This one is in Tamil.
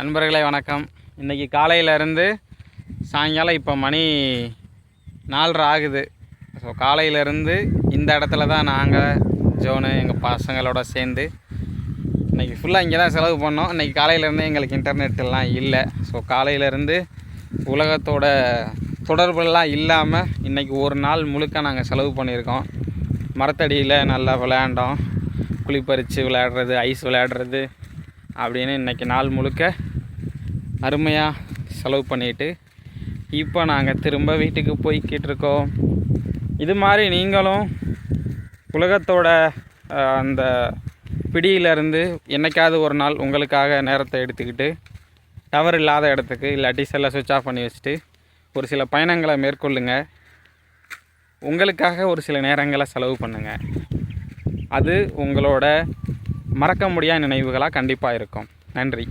நண்பர்களே வணக்கம். இன்றைக்கி காலையிலேருந்து சாயங்காலம் இப்போ மணி 4:30 ஆகுது. ஸோ காலையிலேருந்து இந்த இடத்துல தான் நாங்கள் ஜோனு எங்கள் பசங்களோட சேர்ந்து இன்றைக்கி ஃபுல்லாக இங்கே தான் செலவு பண்ணோம். இன்றைக்கி காலையிலேருந்து எங்களுக்கு இன்டர்நெட்டெல்லாம் இல்லை. ஸோ காலையிலேருந்து உலகத்தோட தொடர்புலாம் இல்லாமல் இன்றைக்கி ஒரு நாள் முழுக்க நாங்கள் செலவு பண்ணியிருக்கோம். மரத்தடியில் நல்லா விளையாண்டோம், குளிப்பறித்து விளையாடுறது, ஐஸ் விளையாடுறது அப்படின்னு இன்றைக்கி நாள் முழுக்க அருமையாக செலவு பண்ணிவிட்டு இப்போ நாங்கள் திரும்ப வீட்டுக்கு போய்கிட்டு இருக்கோம். இது மாதிரி நீங்களும் உலகத்தோட அந்த பிடியிலேருந்து என்றைக்காவது ஒரு நாள் உங்களுக்காக நேரத்தை எடுத்துக்கிட்டு டவர் இல்லாத இடத்துக்கு இல்லாட்டி செல்லை சுவிட்ச் ஆஃப் பண்ணி வச்சுட்டு ஒரு சில பயணங்களை மேற்கொள்ளுங்கள். உங்களுக்காக ஒரு சில நேரங்களை செலவு பண்ணுங்கள். அது உங்களோட மறக்க முடியாத நினைவுகளாக கண்டிப்பாக இருக்கும். நன்றி.